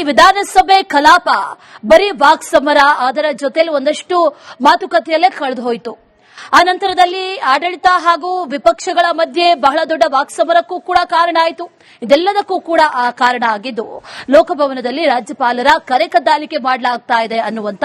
ವಿಧಾನಸಭೆ ಕಲಾಪ ಬರೀ ವಾಕ್ಸಮರ, ಅದರ ಜೊತೆಲಿ ಒಂದಷ್ಟು ಮಾತುಕತೆಯಲ್ಲೇ ಕಳೆದು ಹೋಯಿತು. ಆ ನಂತರದಲ್ಲಿ ಆಡಳಿತ ಹಾಗೂ ವಿಪಕ್ಷಗಳ ಮಧ್ಯೆ ಬಹಳ ದೊಡ್ಡ ವಾಕ್ಸಮರಕ್ಕೂ ಕೂಡ ಕಾರಣ ಆಯಿತು. ಇದೆಲ್ಲದಕ್ಕೂ ಕೂಡ ಆ ಕಾರಣ ಆಗಿದ್ದು ಲೋಕಭವನದಲ್ಲಿ ರಾಜ್ಯಪಾಲರ ಕರೆ ಕದ್ದಾಲಿಕೆ ಮಾಡಲಾಗ್ತಾ ಇದೆ ಅನ್ನುವಂತ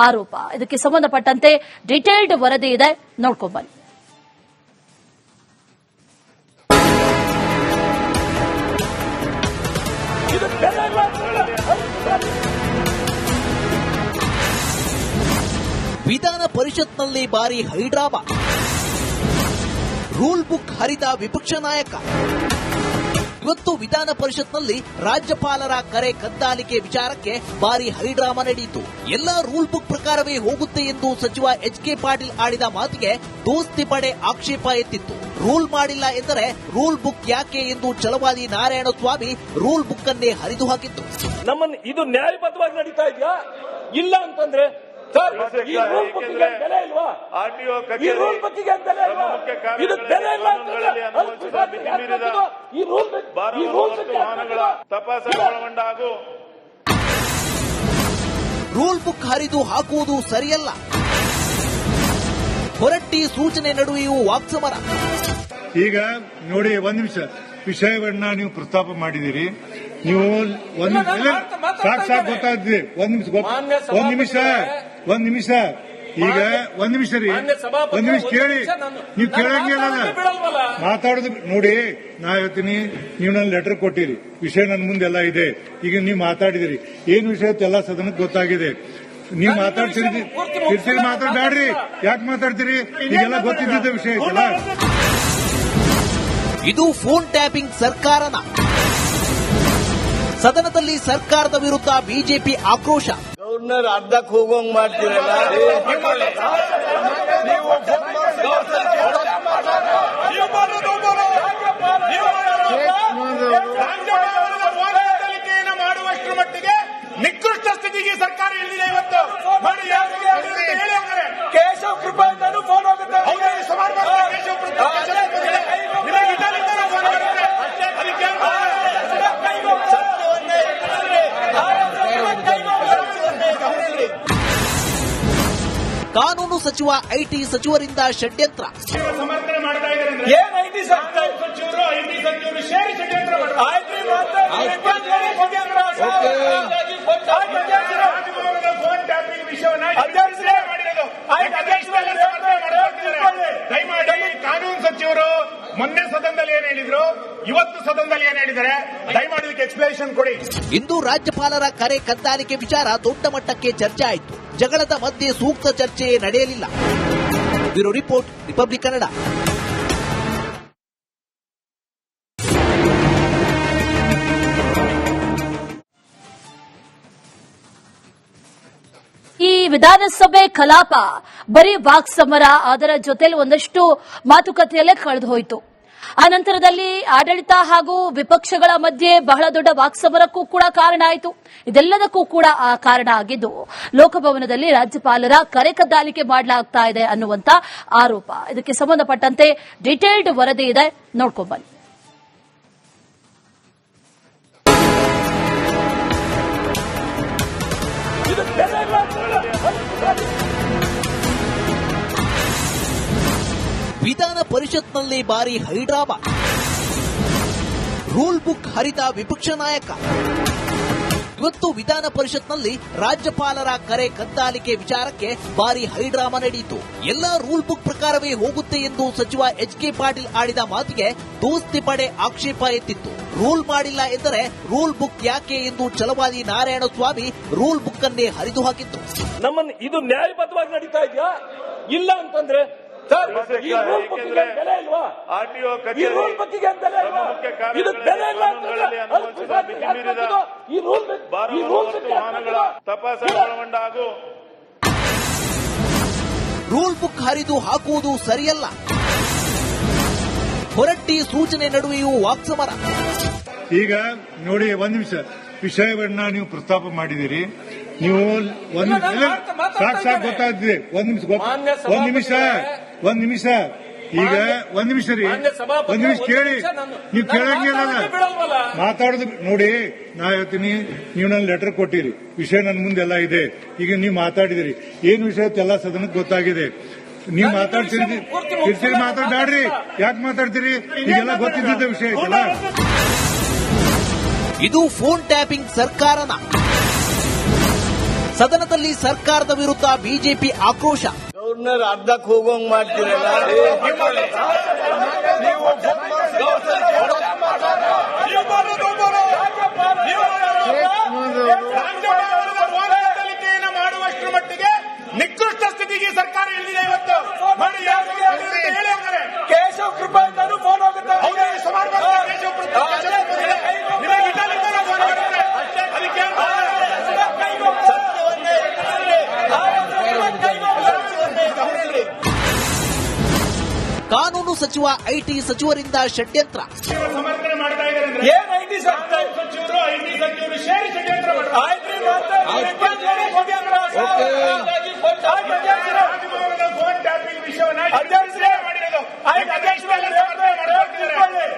ಆರೋಪ. ಇದಕ್ಕೆ ಸಂಬಂಧಪಟ್ಟಂತೆ ಡಿಟೇಲ್ಡ್ ವರದಿ ಇದೆ, ನೋಡ್ಕೊಂಡ್ಬನ್ನಿ. ವಿಧಾನ ಪರಿಷತ್ನಲ್ಲಿ ಭಾರಿ ಹೈಡ್ರಾಮಾ, ರೂಲ್ ಬುಕ್ ಹರಿದ ವಿಪಕ್ಷ ನಾಯಕ. ಇವತ್ತು ವಿಧಾನ ಪರಿಷತ್ನಲ್ಲಿ ರಾಜ್ಯಪಾಲರ ಕರೆ ಕದ್ದಾಲಿಕೆ ವಿಚಾರಕ್ಕೆ ಭಾರಿ ಹೈಡ್ರಾಮಾ ನಡೆಯಿತು. ಎಲ್ಲಾ ರೂಲ್ ಬುಕ್ ಪ್ರಕಾರವೇ ಹೋಗುತ್ತೆ ಎಂದು ಸಚಿವ ಎಚ್.ಕೆ. ಪಾಟೀಲ್ ಆಡಿದ ಮಾತಿಗೆ ದೋಸ್ತಿ ಪಡೆ ಆಕ್ಷೇಪ ಎತ್ತಿತ್ತು. ರೂಲ್ ಮಾಡಿಲ್ಲ ಎಂದರೆ ರೂಲ್ ಬುಕ್ ಯಾಕೆ ಎಂದು ಛಲವಾದಿ ನಾರಾಯಣಸ್ವಾಮಿ ರೂಲ್ ಬುಕ್ ಅನ್ನೇ ಹರಿದು ಹಾಕಿತ್ತು. ನಮ್ಮನ್ನು ಇದು ನ್ಯಾಯಬದ್ಧವಾಗಿ ನಡೀತಾ ಇದೆಯಾ ಇಲ್ಲ ಅಂತಂದ್ರೆ ಈ ರೂಲ್ ಬುಕ್ಕಿಗೆ ಬೆಲೆ ಇಲ್ವಾ? ಈ ರೂಲ್ ಬುಕ್ಕಿಗೆ ಬೆಲೆ ಇಲ್ವಾ? ಇದು ಬೆಲೆ ಇಲ್ಲ ಈ ತಪಾಸಣೆ ಒಳಗೊಂಡಾಗೂ ರೂಲ್ ಬುಕ್ ಹರಿದು ಹಾಕುವುದು ಸರಿಯಲ್ಲ. ಹೊರಟ್ಟಿ ಸೂಚನೆ ನಡುವೆಯೂ ವಾಕ್ಸಮರ. ಈಗ ನೋಡಿ, ಒಂದ್ ನಿಮಿಷ ವಿಷಯವನ್ನ ನೀವು ಪ್ರಸ್ತಾಪ ಮಾಡಿದಿರಿ. ನೀವು ಸಾಕು ಗೊತ್ತಾಗ್ತದೆ. ಒಂದ್ ನಿಮಿಷ ಈಗ ಒಂದ್ ನಿಮಿಷ ರೀ, ಒಂದ್ ನಿಮಿಷ ಕೇಳಿ. ನೀವು ಕೇಳಂಗಿಲ್ಲ ಮಾತಾಡೋದು. ನೋಡಿ, ನಾ ಹೇಳ್ತೀನಿ, ನೀವು ನನ್ನ ಲೆಟರ್ ಕೊಟ್ಟಿರಿ, ವಿಷಯ ನನ್ನ ಮುಂದೆಲ್ಲ ಇದೆ. ಈಗ ನೀವು ಮಾತಾಡಿದಿರಿ, ಏನ್ ವಿಷಯ ಎಲ್ಲ ಸದನಕ್ಕೆ ಗೊತ್ತಾಗಿದೆ. ನೀವು ಮಾತಾಡ್ತೀರಿ ಮಾತಾಡ್ಬೇಡ್ರಿ. ಯಾಕೆ ಮಾತಾಡ್ತೀರಿ? ಈಗೆಲ್ಲ ಗೊತ್ತಿದ್ದ ವಿಷಯ ಐತಲ್ಲ. ಇದು ಫೋನ್ ಟ್ಯಾಪಿಂಗ್ ಸರ್ಕಾರನ. ಸದನದಲ್ಲಿ ಸರ್ಕಾರದ ವಿರುದ್ಧ ಬಿಜೆಪಿ ಆಕ್ರೋಶ. ಗವರ್ನರ್ ಅರ್ಧಕ್ಕೆ ಹೋಗೋಂಗ್ ಮಾಡ್ತೀರಲ್ಲ. ಮಾಡುವಷ್ಟರ ಮಟ್ಟಿಗೆ ನಿಕೃಷ್ಟ ಸ್ಥಿತಿಗೆ ಸರ್ಕಾರ ಇಲ್ಲಿದೆ ಇವತ್ತು. ಕೇಶವ್ ಕೃಪಾ ಫೋನ್ ಹೋಗುತ್ತೆ. ಕಾನೂನು ಸಚಿವ ಐಟಿ ಸಚಿವರಿಂದ ಷಡ್ಯಂತ್ರ. ಸಮರ್ಥನೆ ಮಾಡ್ತಾ ಇದ್ದಾರೆ. ಏನ್ ಐಟಿ ಸಚಿವರು ಸೇರಿ ಷಡ್ಯಂತ್ರ ಫೋನ್ ಟ್ಯಾಪಿಂಗ್ ವಿಷಯವನ್ನು ದಯಮಾಡಿ ಕಾನೂನು ಸಚಿವರು ಮೊನ್ನೆ ಸದನದಲ್ಲಿ ಏನ್ ಹೇಳಿದ್ರು, ಇವತ್ತು ಸದನದಲ್ಲಿ ಏನ್ ಹೇಳಿದ್ದಾರೆ, ದಯಮಾಡಿ ಇದಕ್ಕೆ ಎಕ್ಸ್ಪ್ಲನೇಷನ್ ಕೊಡಿ. ಇಂದು ರಾಜ್ಯಪಾಲರ ಕರೆ ಕದ್ದಾಲಿಕೆ ವಿಚಾರ ದೊಡ್ಡ ಮಟ್ಟಕ್ಕೆ ಚರ್ಚೆ ಆಯಿತು. ಜಗಳದ ಮಧ್ಯೆ ಸೂಕ್ತ ಚರ್ಚೆ ನಡೆಯಲಿಲ್ಲ. Bureau report, republic Kannada. ಈ ವಿಧಾನಸಭೆ ಕಲಾಪ ಬರೀ ವಾಕ್ಸಮರ, ಅದರ ಜೊತೆಲಿ ಒಂದಷ್ಟು ಮಾತುಕತೆಯಲ್ಲೇ ಕಳೆದು ಹೋಯಿತು. ಆ ನಂತರದಲ್ಲಿ ಆಡಳಿತ ಹಾಗೂ ವಿಪಕ್ಷಗಳ ಮಧ್ಯೆ ಬಹಳ ದೊಡ್ಡ ವಾಕ್ಸಮರಕ್ಕೂ ಕೂಡ ಕಾರಣ ಆಯಿತು. ಇದೆಲ್ಲದಕ್ಕೂ ಕೂಡ ಆ ಕಾರಣ ಆಗಿದ್ದು ಲೋಕಭವನದಲ್ಲಿ ರಾಜ್ಯಪಾಲರ ಕರೆ ಕದ್ದಾಲಿಕೆ ಮಾಡಲಾಗ್ತಾ ಇದೆ ಅನ್ನುವಂತ ಆರೋಪ. ಇದಕ್ಕೆ ಸಂಬಂಧಪಟ್ಟಂತೆ ಡಿಟೇಲ್ಡ್ ವರದಿ ಇದೆ, ನೋಡ್ಕೊಂಡ್ಬನ್ನಿ. ವಿಧಾನ ಪರಿಷತ್ನಲ್ಲಿ ಭಾರಿ ಹೈಡ್ರಾಮಾ, ರೂಲ್ ಬುಕ್ ಹರಿದ ವಿಪಕ್ಷ ನಾಯಕ. ಇವತ್ತು ವಿಧಾನ ಪರಿಷತ್ನಲ್ಲಿ ರಾಜ್ಯಪಾಲರ ಕರೆ ಕದ್ದಾಲಿಕೆ ವಿಚಾರಕ್ಕೆ ಭಾರಿ ಹೈಡ್ರಾಮಾ ನಡೆಯಿತು. ಎಲ್ಲಾ ರೂಲ್ ಬುಕ್ ಪ್ರಕಾರವೇ ಹೋಗುತ್ತೆ ಎಂದು ಸಚಿವ ಎಚ್.ಕೆ. ಪಾಟೀಲ್ ಆಡಿದ ಮಾತಿಗೆ ದೋಸ್ತಿ ಪಡೆ ಆಕ್ಷೇಪ ಎತ್ತಿತ್ತು. ರೂಲ್ ಮಾಡಿಲ್ಲ ಎಂದರೆ ರೂಲ್ ಬುಕ್ ಯಾಕೆ ಎಂದು ಛಲವಾದಿ ನಾರಾಯಣಸ್ವಾಮಿ ರೂಲ್ ಬುಕ್ ಅನ್ನೇ ಹರಿದು ಹಾಕಿತ್ತು. ನಮ್ಮನ್ನು ಇದು ನ್ಯಾಯಬದ್ಧವಾಗಿ ನಡೀತಾ ಇದೆಯಾ ಇಲ್ಲ ಅಂತಂದ್ರೆ ಈ ರೂಲ್ ಬುಕ್ಕಿಗೆ ಬೆಲೆ ಇಲ್ವಾ? ಈ ರೂಲ್ ಬುಕ್ಕಿಗೆ ಬೆಲೆ ಇಲ್ವಾ? ಇದು ಬೆಲೆ ಇಲ್ಲ ಈ ರೂಲ್ ತಪಾಸಣೆ ಒಳಗೊಂಡಾಗೂ ರೂಲ್ ಬುಕ್ ಹರಿದು ಹಾಕುವುದು ಸರಿಯಲ್ಲ. ಹೊರಟ್ಟಿ ಸೂಚನೆ ನಡುವೆಯೂ ವಾಕ್ಸಮರ. ಈಗ ನೋಡಿ, ಒಂದ್ ನಿಮಿಷ ವಿಷಯವನ್ನ ನೀವು ಪ್ರಸ್ತಾಪ ಮಾಡಿದಿರಿ. ನೀವು ಸಾಕು ಗೊತ್ತಾಗ್ತದೆ. ಒಂದ್ ನಿಮಿಷ ಈಗ ಒಂದ್ ನಿಮಿಷ ರೀ, ಒಂದ್ ನಿಮಿಷ ಕೇಳಿ. ನೀವು ಕೇಳಂಗಿಲ್ಲ, ಮಾತಾಡೋದು ನೋಡಿ. ನಾ ಹೇಳ್ತೀನಿ, ನೀವು ನನ್ನ ಲೆಟರ್ ಕೊಟ್ಟಿರಿ, ವಿಷಯ ನನ್ನ ಮುಂದೆಲ್ಲ ಇದೆ. ಈಗ ನೀವು ಮಾತಾಡಿದಿರಿ, ಏನ್ ವಿಷಯ ಎಲ್ಲ ಸದನಕ್ಕೆ ಗೊತ್ತಾಗಿದೆ. ನೀವು ಮಾತಾಡ್ತೀರಿ, ಮಾತಾಡ್ಬೇಡ್ರಿ. ಯಾಕೆ ಮಾತಾಡ್ತೀರಿ? ಈಗೆಲ್ಲ ಗೊತ್ತಿದ್ದ ವಿಷಯ ಐತಲ್ಲ. ಇದು ಫೋನ್ ಟ್ಯಾಪಿಂಗ್ ಸರ್ಕಾರನ. ಸದನದಲ್ಲಿ ಸರ್ಕಾರದ ವಿರುದ್ಧ ಬಿಜೆಪಿ ಆಕ್ರೋಶ. ಗವರ್ನರ್ ಅರ್ಧಕ್ಕೆ ಹೋಗೋಂಗ್ ಮಾಡ್ತೀರಲ್ಲ. ಮಾಡುವಷ್ಟರ ಮಟ್ಟಿಗೆ ನಿಕೃಷ್ಟ ಸ್ಥಿತಿಗೆ ಸರ್ಕಾರ ಇಳಿದಿದೆ ಇವತ್ತು. ಕೇಶವ್ ಕೃಪಾ ಫೋನ್ ಹೋಗುತ್ತೆ. ಕಾನೂನು ಸಚಿವ ಐಟಿ ಸಚಿವರಿಂದ ಷಡ್ಯಂತ್ರ. ಸಮರ್ಥನೆ ಮಾಡ್ತಾ ಇದ್ದಾರೆ. ಏನ್ ಐಟಿ ಸಚಿವರು ಐಟಿ ಸಚಿವರು ಸೇರಿ ಷಡ್ಯಂತ್ರ ಫೋನ್ ಟ್ಯಾಪಿಂಗ್ ವಿಷಯವನ್ನ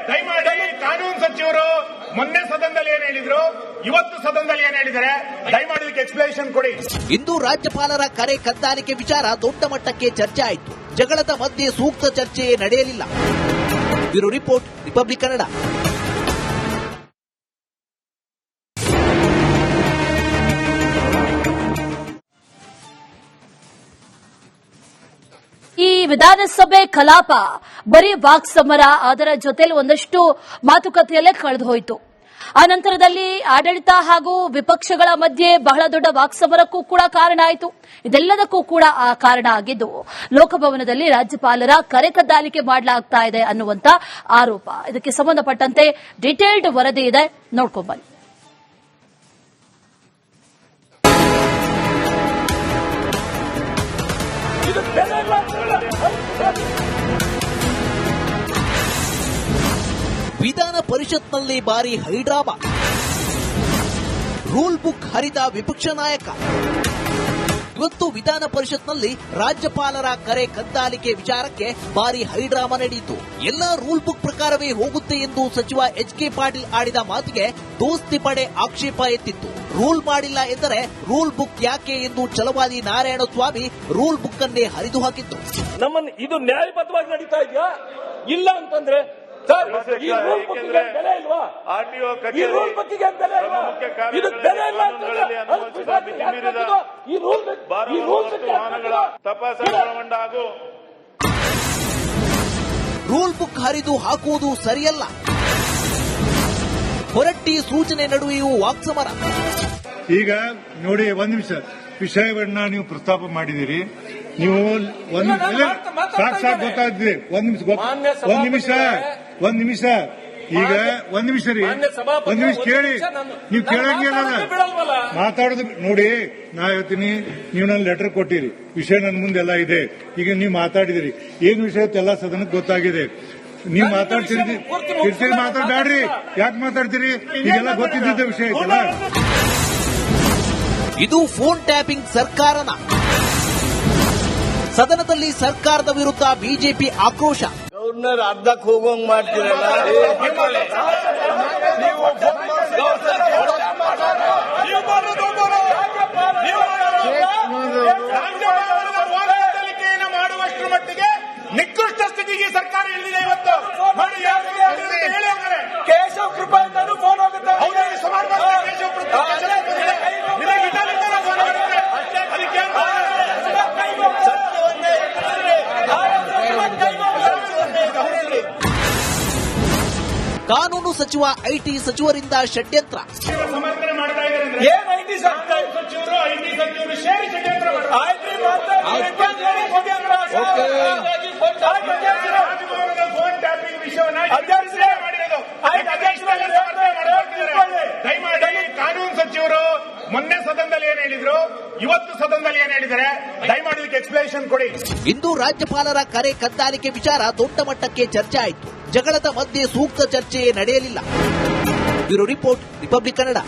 ದಯಮಾಡಿ ಕಾನೂನು ಸಚಿವರು ಮೊನ್ನೆ ಸದನದಲ್ಲಿ ಏನ್ ಹೇಳಿದ್ರು, ಇವತ್ತು ಸದನದಲ್ಲಿ ಏನ್ ಹೇಳಿದ್ದಾರೆ, ದಯಮಾಡಿ ಇದಕ್ಕೆ ಎಕ್ಸ್ಪ್ಲನೇಷನ್ ಕೊಡಿ. ಇಂದು ರಾಜ್ಯಪಾಲರ ಕರೆ ಕದ್ದಾಲಿಕೆ ವಿಚಾರ ದೊಡ್ಡ ಮಟ್ಟಕ್ಕೆ ಚರ್ಚೆ ಆಯಿತು. ಜಗಳದ ಮಧ್ಯೆ ಸೂಕ್ತ ಚರ್ಚೆಯೇ ನಡೆಯಲಿಲ್ಲ. Bureau report, republic Kannada. ಈ ವಿಧಾನಸಭೆ ಕಲಾಪ ಬರೀ ವಾಕ್ಸಮರ, ಅದರ ಜೊತೆಲಿ ಒಂದಷ್ಟು ಮಾತುಕತೆಯಲ್ಲೇ ಕಳೆದು ಹೋಯಿತು. ಆ ನಂತರದಲ್ಲಿ ಆಡಳಿತ ಹಾಗೂ ವಿಪಕ್ಷಗಳ ಮಧ್ಯೆ ಬಹಳ ದೊಡ್ಡ ವಾಕ್ಸಮರಕ್ಕೂ ಕೂಡ ಕಾರಣ ಆಯಿತು. ಇದೆಲ್ಲದಕ್ಕೂ ಕೂಡ ಆ ಕಾರಣ ಆಗಿದ್ದು ಲೋಕಭವನದಲ್ಲಿ ರಾಜ್ಯಪಾಲರ ಕರೆ ಕದ್ದಾಲಿಕೆ ಮಾಡಲಾಗ್ತಾ ಇದೆ ಅನ್ನುವಂತ ಆರೋಪ. ಇದಕ್ಕೆ ಸಂಬಂಧಪಟ್ಟಂತೆ ಡಿಟೇಲ್ಡ್ ವರದಿ ಇದೆ, ನೋಡ್ಕೊಂಡ್ಬನ್ನಿ. ವಿಧಾನ ಪರಿಷತ್ನಲ್ಲಿ ಭಾರಿ ಹೈಡ್ರಾಮಾ. ರೂಲ್ ಬುಕ್ ಹರಿದ ವಿಪಕ್ಷ ನಾಯಕ. ಇವತ್ತು ವಿಧಾನ ಪರಿಷತ್ನಲ್ಲಿ ರಾಜ್ಯಪಾಲರ ಕರೆ ಕದ್ದಾಲಿಕೆ ವಿಚಾರಕ್ಕೆ ಭಾರಿ ಹೈಡ್ರಾಮಾ ನಡೆಯಿತು. ಎಲ್ಲಾ ರೂಲ್ ಬುಕ್ ಪ್ರಕಾರವೇ ಹೋಗುತ್ತೆ ಎಂದು ಸಚಿವ ಎಚ್.ಕೆ. ಪಾಟೀಲ್ ಆಡಿದ ಮಾತಿಗೆ ದೋಸ್ತಿ ಪಡೆ ಆಕ್ಷೇಪ ಎತ್ತಿತ್ತು. ರೂಲ್ ಮಾಡಿಲ್ಲ ಎಂದರೆ ರೂಲ್ ಬುಕ್ ಯಾಕೆ ಎಂದು ಛಲವಾದಿ ನಾರಾಯಣಸ್ವಾಮಿ ರೂಲ್ ಬುಕ್ ಅನ್ನೇ ಹರಿದು ಹಾಕಿತ್ತು. ನಮ್ಮನ್ನು ಇದು ನ್ಯಾಯಬದ್ಧವಾಗಿ ನಡೀತಾ ಇದೆಯಾ ಇಲ್ಲ ಅಂತಂದ್ರೆ ಈ ರೂಲ್ ಬುಕ್ಕಿಗೆ ಬೆಲೆ ಇಲ್ವಾ? ಈ ರೂಲ್ ಬುಕ್ಕಿಗೆ ಬೆಲೆ ಇಲ್ವಾ? ಇದು ಬೆಲೆ ಇಲ್ಲ ರೂಲ್ ಬುಕ್ ಹರಿದು ಹಾಕುವುದು ಸರಿಯಲ್ಲ. ಹೊರಟ್ಟಿ ಸೂಚನೆ ನಡುವೆಯೂ ವಾಕ್ಸಮರ. ಈಗ ನೋಡಿ, ಒಂದ್ ನಿಮಿಷ, ವಿಷಯವನ್ನ ನೀವು ಪ್ರಸ್ತಾಪ ಮಾಡಿದಿರಿ. ನೀವು ಸಾಕು ಗೊತ್ತಾಗ್ತದೆ. ಒಂದ್ ನಿಮಿಷ ಈಗ ಒಂದ್ ನಿಮಿಷ ರೀ, ಒಂದ್ ನಿಮಿಷ ಕೇಳಿ. ನೀವು ಕೇಳಂಗಿಲ್ಲ, ಮಾತಾಡೋದು ನೋಡಿ. ನಾ ಹೇಳ್ತೀನಿ, ನೀವು ನನ್ನ ಲೆಟರ್ ಕೊಟ್ಟಿರಿ, ವಿಷಯ ನನ್ನ ಮುಂದೆಲ್ಲ ಇದೆ. ಈಗ ನೀವು ಮಾತಾಡಿದಿರಿ, ಏನ್ ವಿಷಯ ಎಲ್ಲ ಸದನಕ್ಕೆ ಗೊತ್ತಾಗಿದೆ. ನೀವು ಮಾತಾಡ್ತೀರಿ, ಮಾತಾಡ್ಬೇಡ್ರಿ. ಯಾಕೆ ಮಾತಾಡ್ತೀರಿ? ಈಗೆಲ್ಲ ಗೊತ್ತಿದ್ದ ವಿಷಯ ಐತಲ್ಲ. ಇದು ಫೋನ್ ಟ್ಯಾಪಿಂಗ್ ಸರ್ಕಾರನ. ಸದನದಲ್ಲಿ ಸರ್ಕಾರದ ವಿರುದ್ಧ ಬಿಜೆಪಿ ಆಕ್ರೋಶ. ಗವರ್ನರ್ ಅರ್ಧಕ್ಕೆ ಹೋಗೋಂಗ್ ಮಾಡ್ತೀರಲ್ಲ. ಮಾಡುವಷ್ಟರ ಮಟ್ಟಿಗೆ ನಿಕೃಷ್ಟ ಸ್ಥಿತಿಗೆ ಸರ್ಕಾರ ಇಳಿದಿದೆ ಇವತ್ತು. ಕೇಶವ್ ಕೃಪಾ ಫೋನ್ ಹೋಗುತ್ತೆ. ಕಾನೂನು ಸಚಿವ ಐಟಿ ಸಚಿವರಿಂದ ಷಡ್ಯಂತ್ರ. ಸಮರ್ಥನೆ ಮಾಡ್ತಾ ಇದ್ದಾರೆ. ಏನ್ ಐಟಿ ಸಚಿವರು ಐಟಿ ಸಚಿವರು ಸೇರಿ ಷಡ್ಯಂತ್ರ ಫೋನ್ ಟ್ಯಾಪಿಂಗ್ ವಿಷಯವನ್ನ ದಯಮಾಡಿ ಕಾನೂನು ಸಚಿವರು ಮೊನ್ನೆ ಸದನದಲ್ಲಿ ಏನ್ ಹೇಳಿದ್ರು, ಇವತ್ತು ಸದನದಲ್ಲಿ ಏನ್ ಹೇಳಿದ್ದಾರೆ, ದಯಮಾಡಿ ಇದಕ್ಕೆ ಎಕ್ಸ್ಪ್ಲನೇಷನ್ ಕೊಡಿ. ಇಂದು ರಾಜ್ಯಪಾಲರ ಕರೆ ಕದ್ದಾಲಿಕೆ ವಿಚಾರ ದೊಡ್ಡ ಮಟ್ಟಕ್ಕೆ ಚರ್ಚೆ ಆಯಿತು. ಜಗಳದ ಮಧ್ಯೆ ಸೂಕ್ತ ಚರ್ಚೆಯೇ ನಡೆಯಲಿಲ್ಲ. Bureau report, republic Kannada.